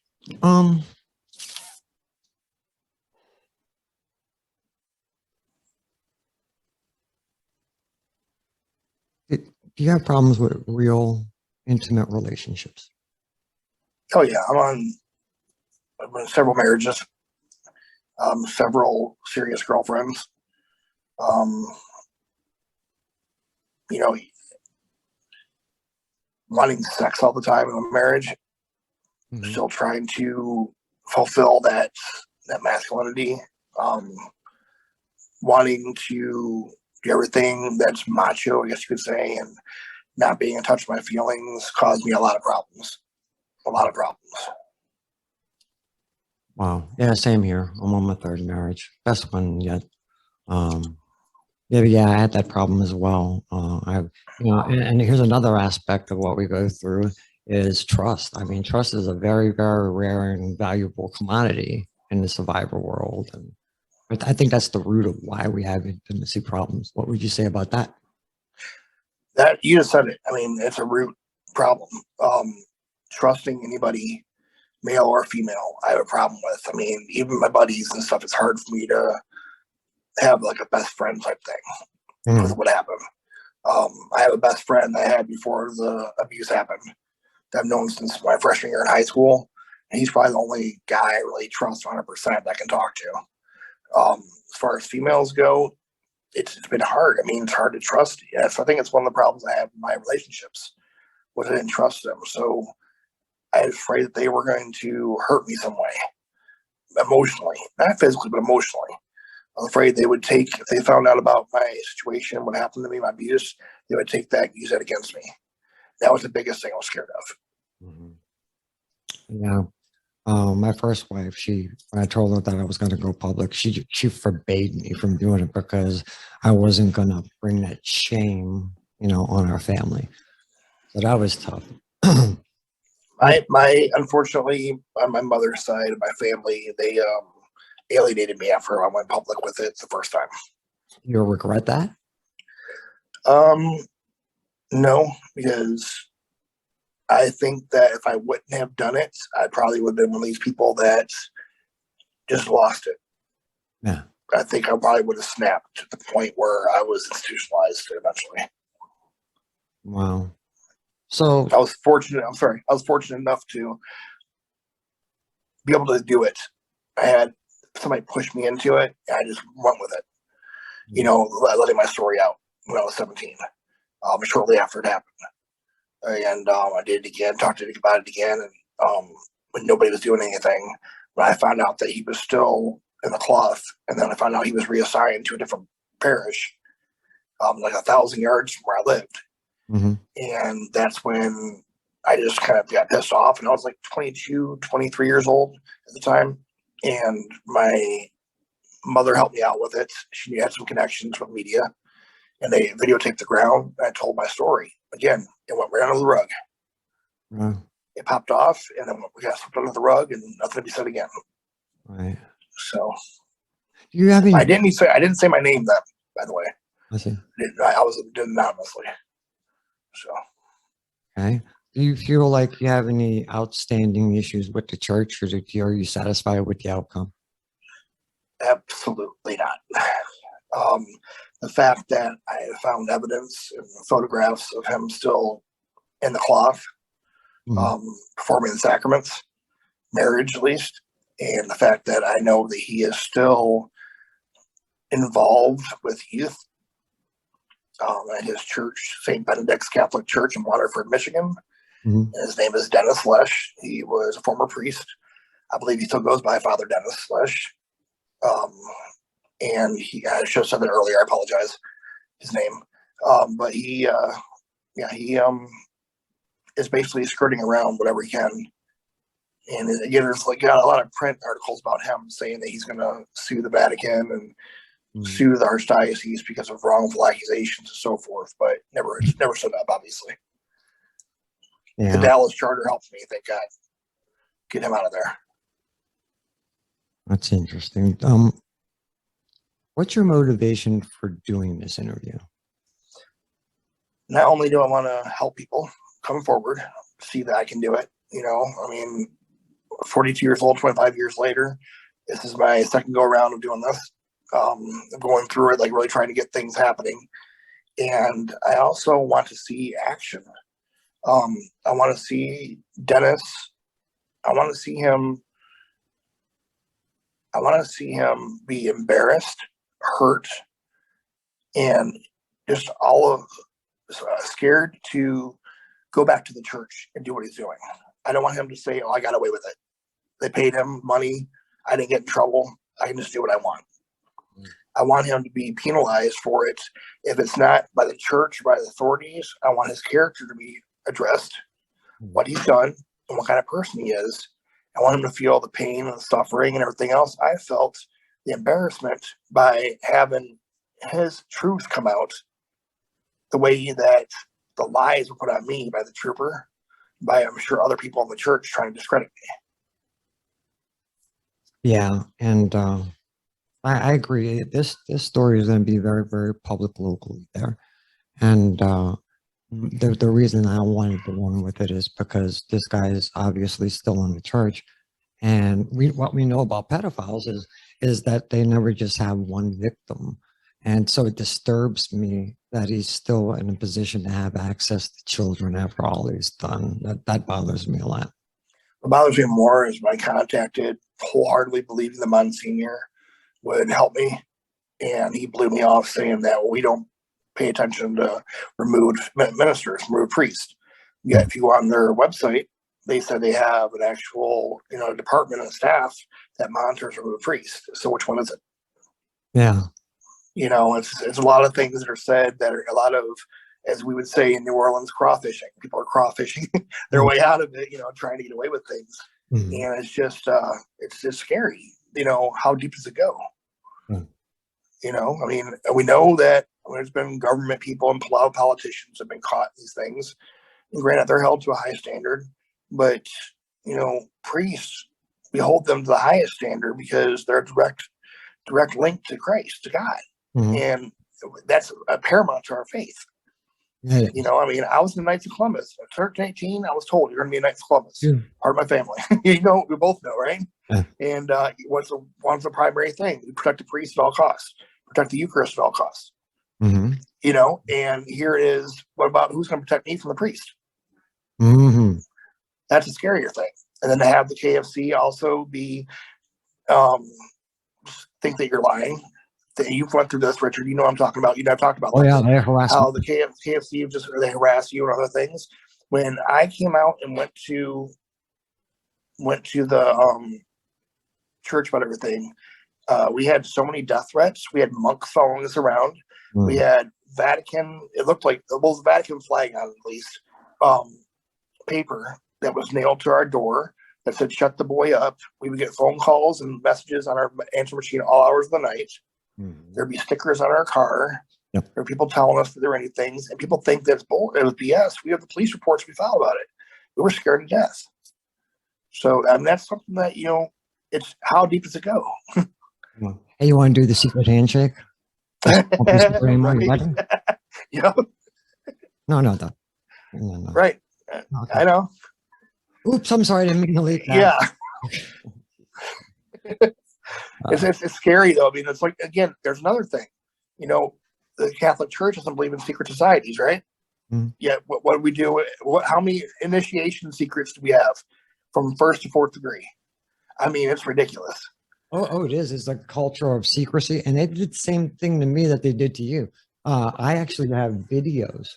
do you have problems with real intimate relationships? Oh yeah, I'm in several marriages, several serious girlfriends. Wanting sex all the time in a marriage, still trying to fulfill that masculinity, wanting to do everything that's macho, I guess you could say, and not being in touch with my feelings caused me a lot of problems. Wow. Yeah, same here. I'm on my third marriage. Best one yet. Yeah, I had that problem as well. And here's another aspect of what we go through is trust. I mean, trust is a very, very rare and valuable commodity in the survivor world. And I think that's the root of why we have intimacy problems. What would you say about that? That you just said it. I mean, it's a root problem. Trusting anybody, male or female, I have a problem with. I mean, even my buddies and stuff, it's hard for me to have like a best friend type thing with what happened. I have a best friend that I had before the abuse happened that I've known since my freshman year in high school. And he's probably the only guy I really trust 100% that I can talk to. As far as females go, it's been hard. I mean, it's hard to trust. Yes, I think it's one of the problems I have in my relationships was I didn't trust them. So I was afraid that they were going to hurt me some way, emotionally, not physically, but emotionally. I was afraid they would take, if they found out about my situation, what happened to me, my abuse, they would take that and use that against me. That was the biggest thing I was scared of. Yeah. My first wife, when I told her that I was going to go public, she forbade me from doing it because I wasn't going to bring that shame, on our family. So that was tough. Unfortunately, on my mother's side of my family, they alienated me after I went public with it the first time. You regret that? No, because I think that if I wouldn't have done it, I probably would have been one of these people that just lost it. Yeah. I think I probably would have snapped to the point where I was institutionalized eventually. Wow. So I was fortunate. I was fortunate enough to be able to do it. I had somebody push me into it, and I just went with it. Letting my story out when I was 17, shortly after it happened. And I did it again, talked to Nick about it again, and when nobody was doing anything, when I found out that he was still in the cloth, and then I found out he was reassigned to a different parish, like 1,000 yards from where I lived. And that's when I just kind of got pissed off, and I was like 22, 23 years old at the time, and my mother helped me out with it. She had some connections with media, and they videotaped the ground, and I told my story. Again, it went right under the rug. It popped off, and then we got swept under the rug, and nothing to be said again. Right. So, do you have any? I didn't say my name then. By the way, I see. I was anonymously. So, okay. Do you feel like you have any outstanding issues with the church, or are you satisfied with the outcome? absolutely not. The fact that I found evidence and photographs of him still in the cloth, performing the sacraments, marriage at least, and the fact that I know that he is still involved with youth at his church, St. Benedict's Catholic Church in Waterford, Michigan. His name is Dennis Lesh. He was a former priest. I believe he still goes by Father Dennis Lesh. And I should have said that earlier. I apologize. His name. But he is basically skirting around whatever he can. And again, there's got a lot of print articles about him saying that he's going to sue the Vatican and sue the Archdiocese because of wrongful accusations and so forth. But never stood up, obviously. Yeah. The Dallas Charter helped me, thank God, get him out of there. That's interesting. What's your motivation for doing this interview? Not only do I want to help people come forward, see that I can do it, 42 years old, 25 years later, this is my second go around of doing this. I'm going through it, really trying to get things happening. And I also want to see action. I want to see Dennis. I want to see him be embarrassed, hurt, and just all of scared to go back to the church and do what he's doing. I don't want him to say, "Oh, I got away with it. They paid him money. I didn't get in trouble. I can just do what I want." I want him to be penalized for it. If it's not by the church or by the authorities, I want his character to be addressed, what he's done, and what kind of person he is. I want him to feel the pain and the suffering and everything else. I felt the embarrassment by having his truth come out the way that the lies were put on me by the trooper. by, I'm sure, other people in the church trying to discredit me. Yeah, and I agree. This story is going to be very, very public locally there. And the reason I wanted to run with it is because this guy is obviously still in the church. And what we know about pedophiles is that they never just have one victim. And so it disturbs me that he's still in a position to have access to children after all he's done. That bothers me a lot. What bothers me more is when I contacted, wholeheartedly believing the Monsignor would help me, and he blew me off saying that we don't pay attention to removed ministers, removed priests. Yet if you go on their website, they said they have an actual, department of staff that monitors removed priests. So which one is it? Yeah. It's a lot of things that are said that are a lot of, as we would say in New Orleans, crawfishing. People are crawfishing their way out of it, trying to get away with things. Mhm. And it's just scary. How deep does it go? Mhm. We know that there's been government people and politicians have been caught in these things. And granted, they're held to a high standard, but priests, we hold them to the highest standard because they're a direct link to Christ, to God. Mhm. And that's paramount to our faith. Yeah. I was in the Knights of Columbus. At 13, I was told you're going to be a Knights of Columbus, Yeah. part of my family. We both know, right? Yeah. And what's the primary thing? We protect the priest at all costs, protect the Eucharist at all costs. Mhm. And here it is. What about who's going to protect me from the priest? Mhm. That's a scarier thing. And then to have the KFC also be think that you're lying. That you've went through this, Richard. You know what I'm talking about. I've talked about Oh this. yeah, they harass How me. the KFC they harass you and other things. When I came out and went to the church about everything, we had so many death threats. We had monks following us around. We had Vatican. It looked like the Vatican flag on at least paper that was nailed to our door that said "Shut the boy up." We would get phone calls and messages on our answer machine all hours of the night. There'd be stickers on our car. Yep. There were people telling us that there were any things, and people think that's bull. It was BS. We have the police reports. We filed about it. We were scared to death. So, that's something that it's how deep does it go? Hey, you want to do the secret handshake? Right. Yeah. No. No. Right. Okay. I know. Oops, I'm sorry, I didn't mean to leak that. Yeah. It's scary though. I mean, it's like, again, there's another thing. The Catholic Church doesn't believe in secret societies, right? Mhm. Yeah. What do we do? How many initiation secrets do we have from 1st to 4th degree? I mean, it's ridiculous. Oh, it is. It's a culture of secrecy, and they did the same thing to me that they did to you. I actually have videos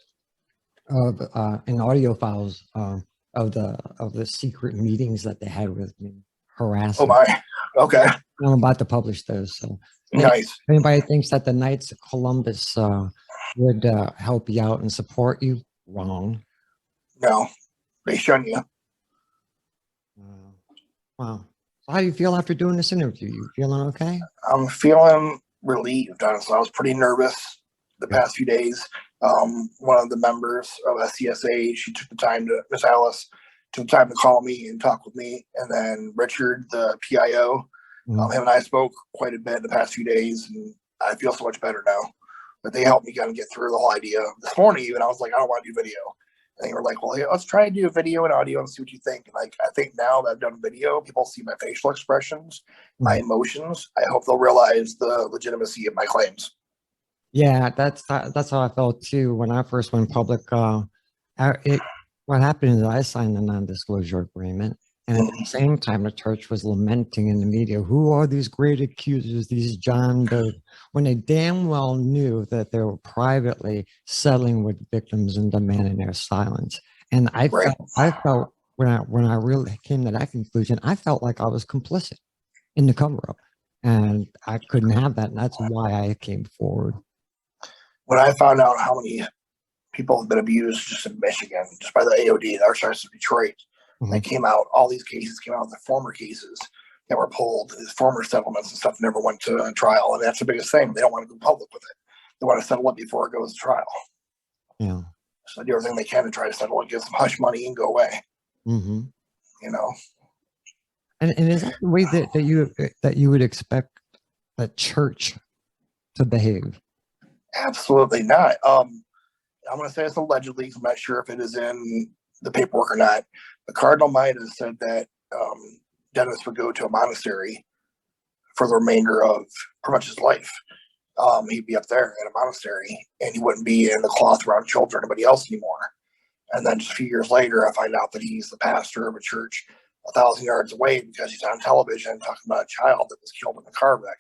of and audio files of the secret meetings that they had with me, Oh harassing. my. Okay. I'm about to publish those. So, Nice. if anybody thinks that the Knights of Columbus would help you out and support you, wrong. No, they shun you. Wow. So how do you feel after doing this interview? You feeling okay? I'm feeling relieved, honestly. I was pretty nervous the past few days. One of the members of SCSA, she took the time Miss Alice, took the time to call me and talk with me. And then Richard, the PIO, him and I spoke quite a bit in the past few days, and I feel so much better now. But they helped me kind of get through the whole idea. This morning, even, I was like, I don't want to do video. And they were like, well, hey, let's try and do a video and audio and see what you think. And I think now that I've done video, people see my facial expressions, my emotions. I hope they'll realize the legitimacy of my claims. Yeah, that's how I felt too when I first went public. What happened is I signed a non-disclosure agreement, and at the same time, the church was lamenting in the media, "Who are these great accusers? These John Doe?" When they damn well knew that they were privately settling with victims and demanding their silence. And I felt when I really came to that conclusion, I felt like I was complicit in the cover-up, and I couldn't have that, and that's why I came forward. When I found out how many people have been abused just in Michigan, just by the AOD, the Archdiocese of Detroit, they came out, all these cases came out, the former cases that were pulled, these former settlements and stuff never went to trial. And that's the biggest thing. They don't want to go public with it. They want to settle it before it goes to trial. Yeah. So they do everything they can to try to settle it, give some hush money and go away. Mm-hmm. you know. And is that the way that you would expect the church to behave? Absolutely not. I'm going to say it's allegedly. I'm not sure if it is in the paperwork or not. The Cardinal might have said that Dennis would go to a monastery for the remainder of pretty much his life. He'd be up there at a monastery, and he wouldn't be in the cloth around children or anybody else anymore. And then just a few years later, I find out that he's the pastor of a church 1,000 yards away because he's on television talking about a child that was killed in a car wreck.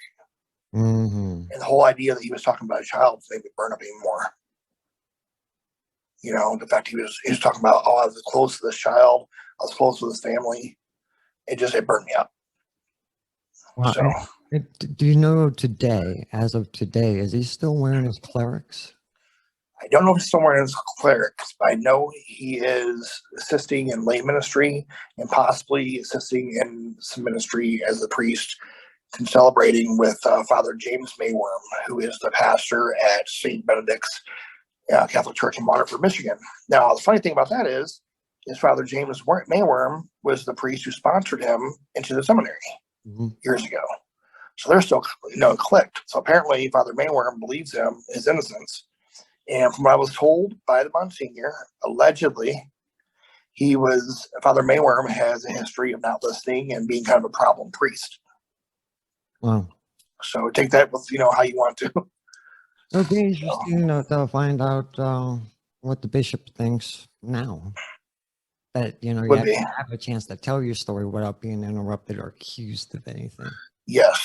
Mm-hmm. And the whole idea that he was talking about a child made me burn up even more. The fact he was talking about, oh, I was close to this child, I was close to this family. It burned me up. Well, So do you know today, as of today, is he still wearing his clerics? I don't know if he's still wearing his clerics, but I know he is assisting in lay ministry and possibly assisting in some ministry as a priest and celebrating with Father James Mayworm, who is the pastor at St. Benedict's Catholic Church in Waterford, Michigan. Now, the funny thing about that is Father James Mayworm was the priest who sponsored him into the seminary years ago. So they're still, clicked. So apparently Father Mayworm believes his innocence. And from what I was told by the Monsignor, allegedly, Father Mayworm has a history of not listening and being kind of a problem priest. Wow. So take that with, how you want to. It'll be interesting to find out what the bishop thinks now. That, you have a chance to tell your story without being interrupted or accused of anything. Yes.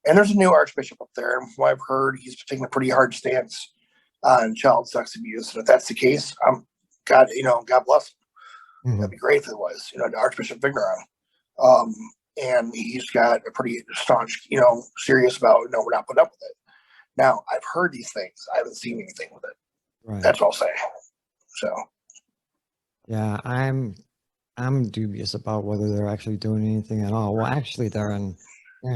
And there's a new archbishop up there. And from what I've heard, he's taking a pretty hard stance on child sex abuse. And if that's the case, God bless him. Mm-hmm. That'd be great if it was, Archbishop Vigneron. And he's got a pretty staunch, serious about, we're not putting up with it. Now, I've heard these things. I haven't seen anything with it. Right. That's all I'll say. So. Yeah, I'm dubious about whether they're actually doing anything at all. Well, actually, they're in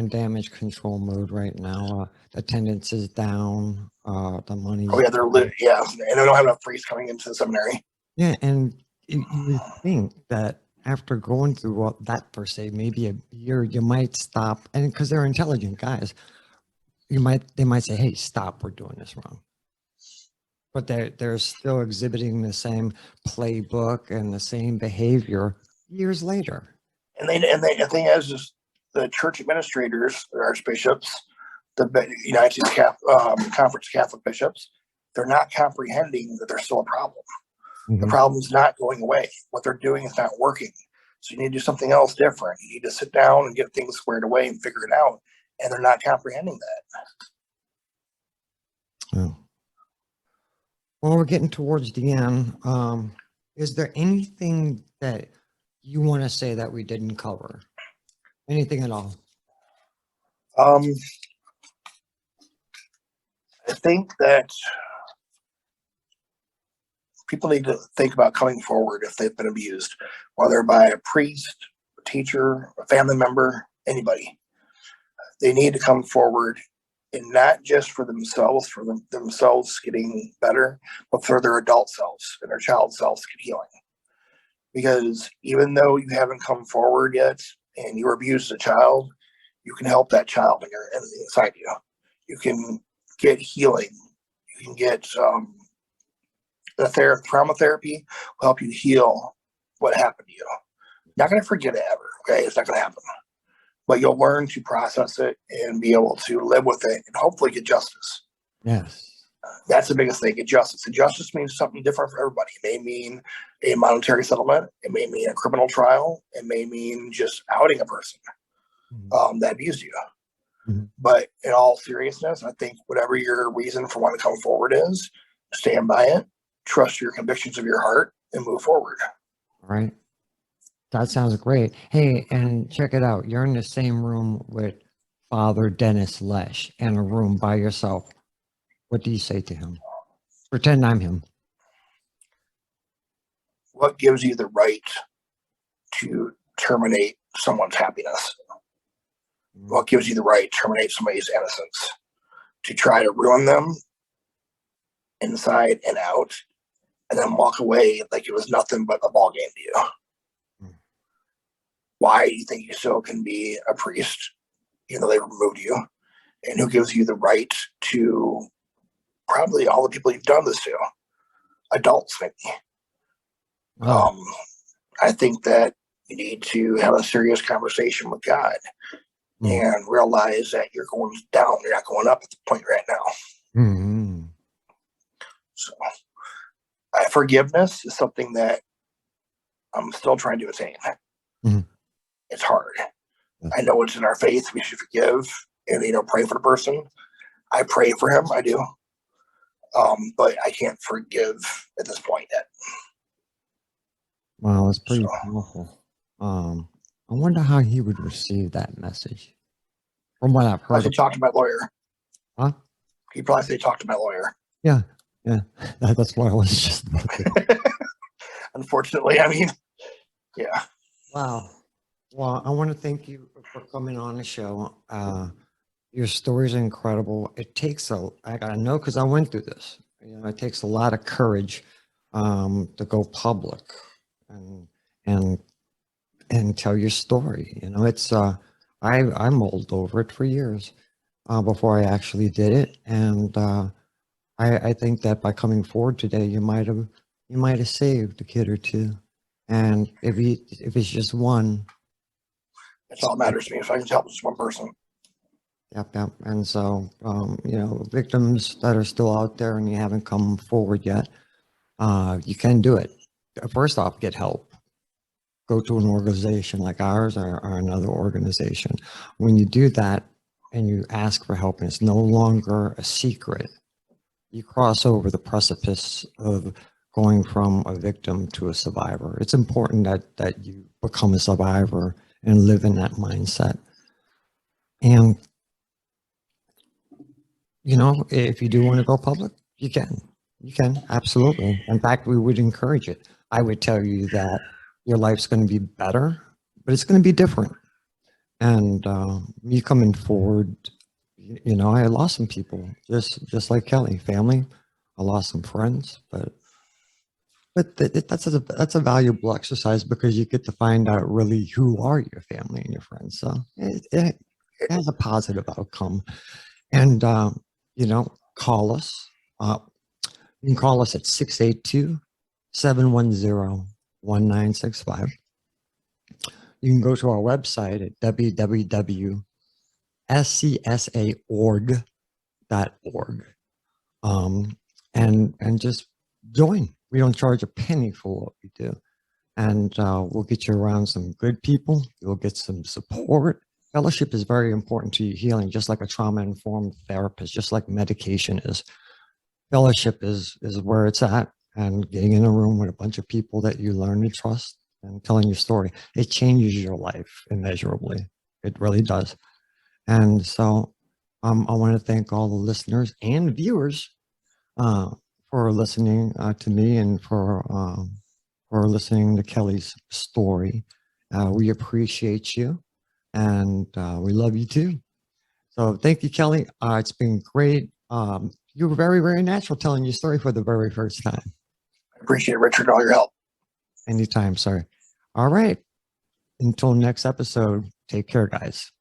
damage control mode right now. Attendance is down. The money. Oh yeah, they're lit. Yeah, and they don't have enough priests coming into the seminary. Yeah, and you would think that after going through all that per se, maybe a year, you might stop, and because they're intelligent guys, they might say, "Hey, stop! We're doing this wrong." But they're still exhibiting the same playbook and the same behavior years later. And the thing is the church administrators, the archbishops, the United States Conference of Catholic Bishops, they're not comprehending that there's still a problem. Mm-hmm. The problem's not going away. What they're doing is not working. So you need to do something else different. You need to sit down and get things squared away and figure it out. And they're not comprehending that. Oh. Well, we're getting towards the end. Is there anything that you want to say that we didn't cover? Anything at all? I think that people need to think about coming forward if they've been abused, whether by a priest, a teacher, a family member, anybody. They need to come forward, and not just for themselves, themselves getting better, but for their adult selves and their child selves get healing. Because even though you haven't come forward yet and you were abused as a child, you can help that child inside you. You can get healing. You can get the trauma therapy will help you heal what happened to you. Not going to forget it ever. Okay, it's not going to happen. But you'll learn to process it and be able to live with it and hopefully get justice. Yes. That's the biggest thing, get justice. And justice means something different for everybody. It may mean a monetary settlement. It may mean a criminal trial. It may mean just outing a person that abused you. Mm-hmm. But in all seriousness, I think whatever your reason for wanting to come forward is, stand by it, trust your convictions of your heart, and move forward. All right. That sounds great. Hey, and check it out. You're in the same room with Father Dennis Lesh in a room by yourself. What do you say to him? Pretend I'm him. What gives you the right to terminate someone's happiness? What gives you the right to terminate somebody's innocence? To try to ruin them inside and out and then walk away like it was nothing but a ball game to you. Mm. Why do you think you still can be a priest, even though they removed you? And who gives you the right to probably all the people you've done this to? Adults, maybe. Oh, I think that you need to have a serious conversation with God mm. and realize that you're going down, you're not going up at the point you're at now. Mhm. So, forgiveness is something that I'm still trying to attain. Mhm. It's hard. Yeah. I know it's in our faith. We should forgive and, pray for the person. I pray for him. I do. But I can't forgive at this point yet. Wow, it's So, pretty powerful. I wonder how he would receive that message. From what I've I heard should of, talk to my lawyer. huh? He'd probably say, talk to my lawyer. Yeah, yeah. That's what I was just about to. Unfortunately, yeah. Wow. Well, I want to thank you for coming on the show. Your story is incredible. It takes I gotta know because I went through this. It takes a lot of courage to go public and and and tell your story. It's I mulled over it for years before I actually did it, and I think that by coming forward today, you might have saved a kid or two, and if it's just one. That's all that matters to me. If I can help just one person. Yep, yep. And so, victims that are still out there and you haven't come forward yet, you can do it. First off, get help. Go to an organization like ours or another organization. When you do that and you ask for help and it's no longer a secret, you cross over the precipice of going from a victim to a survivor. It's important that you become a survivor and live in that mindset. And if you do want to go public, you can. You can, absolutely. In fact, we would encourage it. I would tell you that your life's going to be better, but it's going to be different. And you coming forward, I lost some people, just like Kelly, family. I lost some friends, but that's a valuable exercise because you get to find out really who are your family and your friends. So it has a positive outcome. And call us. You can call us at 682-710-1965. You can go to our website at www.scsaorg.org, and just join. We don't charge a penny for what we do, and we'll get you around some good people. You'll get some support. Fellowship is very important to your healing, just like a trauma-informed therapist, just like medication is. Fellowship is where it's at, and getting in a room with a bunch of people that you learn to trust and telling your story. It changes your life immeasurably. It really does. And so I want to thank all the listeners and viewers for listening to me and for listening to Kelly's story. We appreciate you. And we love you too. So thank you, Kelly. It's been great. You were very, very natural telling your story for the very first time. I appreciate Richard, all your help. Anytime, sorry. All right. Until next episode, take care, guys.